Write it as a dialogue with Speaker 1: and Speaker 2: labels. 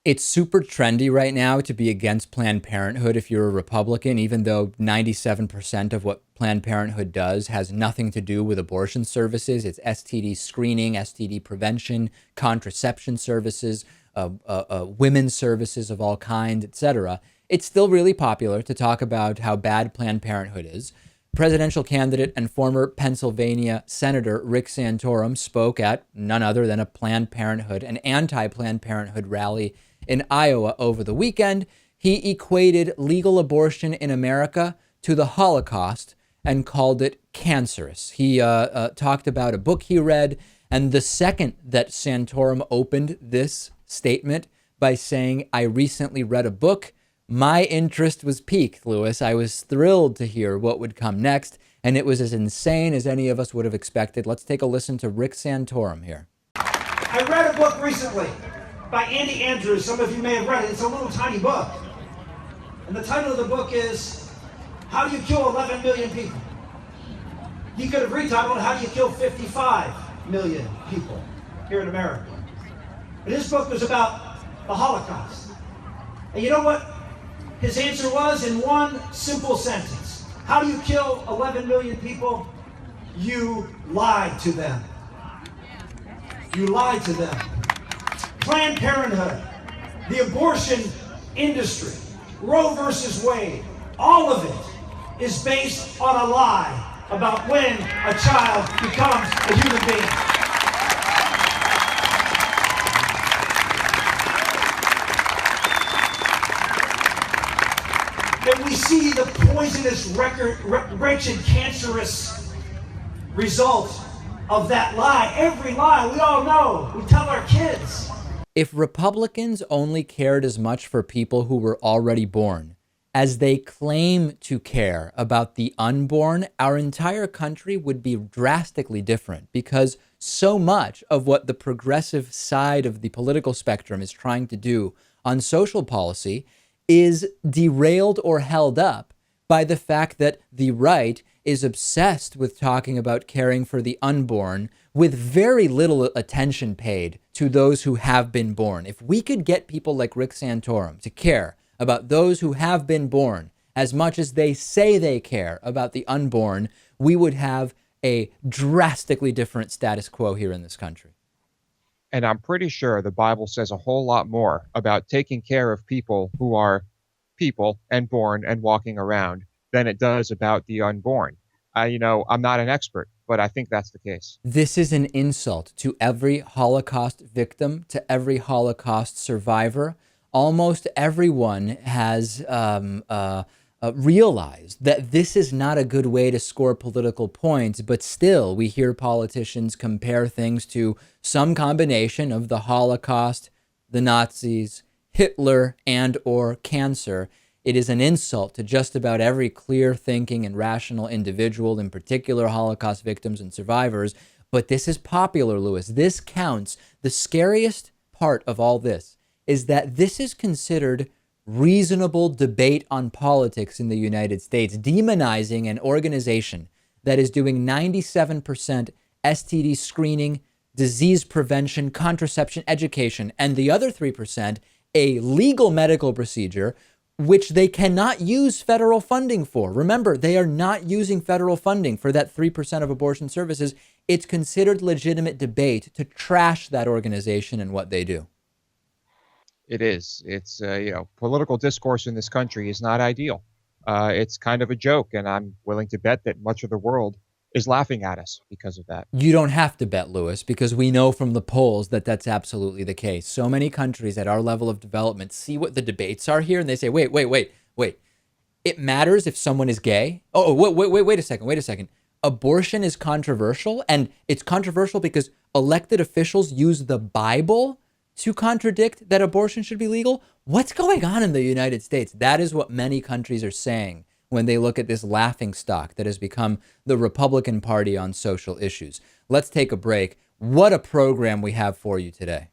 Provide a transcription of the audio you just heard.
Speaker 1: It's super trendy right now to be against Planned Parenthood if you're a Republican, even though 97% of what Planned Parenthood does has nothing to do with abortion services. It's STD screening, STD prevention, contraception services, women's services of all kinds, etc. It's still really popular to talk about how bad Planned Parenthood is. Presidential candidate and former Pennsylvania Senator Rick Santorum spoke at none other than a Planned Parenthood, an anti-Planned Parenthood rally in Iowa over the weekend. He equated legal abortion in America to the Holocaust and called it cancerous. He talked about a book he read, and the second that Santorum opened this statement by saying, "I recently read a book," my interest was piqued, Lewis. I was thrilled to hear what would come next, and it was as insane as any of us would have expected. Let's take a listen to Rick Santorum here.
Speaker 2: I read a book recently by Andy Andrews. Some of you may have read it. It's a little tiny book. And the title of the book is, How Do You Kill 11 Million People? He could have retitled, How Do You Kill 55 Million People here in America? But his book was about the Holocaust. And you know what his answer was in one simple sentence? How do you kill 11 million people? You lied to them. You lied to them. Planned Parenthood, the abortion industry, Roe versus Wade, all of it is based on a lie about when a child becomes a human being. And we see the poisonous, wretched, cancerous result of that lie. Every lie, we all know, we tell our kids.
Speaker 1: If Republicans only cared as much for people who were already born as they claim to care about the unborn, our entire country would be drastically different, because so much of what the progressive side of the political spectrum is trying to do on social policy is derailed or held up by the fact that the right is obsessed with talking about caring for the unborn with very little attention paid to those who have been born. If we could get people like Rick Santorum to care about those who have been born as much as they say they care about the unborn, we would have a drastically different status quo here in this country.
Speaker 3: And I'm pretty sure the Bible says a whole lot more about taking care of people who are people and born and walking around than it does about the unborn. I'm not an expert, but I think that's the case.
Speaker 1: This is an insult to every Holocaust victim, to every Holocaust survivor. Almost everyone has realized that this is not a good way to score political points, but still we hear politicians compare things to some combination of the Holocaust, the Nazis, Hitler, and or cancer. It is an insult to just about every clear-thinking and rational individual, in particular Holocaust victims and survivors. But this is popular, Lewis. This counts. The scariest part of all this is that this is considered reasonable debate on politics in the United States, demonizing an organization that is doing 97% STD screening, disease prevention, contraception education, and the other 3%, a legal medical procedure which they cannot use federal funding for. Remember, they are not using federal funding for that 3% of abortion services. It's considered legitimate debate to trash that organization and what they do.
Speaker 3: It is. It's, political discourse in this country is not ideal. It's kind of a joke, and I'm willing to bet that much of the world is laughing at us because of that.
Speaker 1: You don't have to bet, Lewis, because we know from the polls that that's absolutely the case. So many countries at our level of development see what the debates are here, and they say, wait. It matters if someone is gay? Oh, wait a second. Abortion is controversial, and it's controversial because elected officials use the Bible to contradict that abortion should be legal? What's going on in the United States? That is what many countries are saying when they look at this laughingstock that has become the Republican Party on social issues. Let's take a break. What a program we have for you today.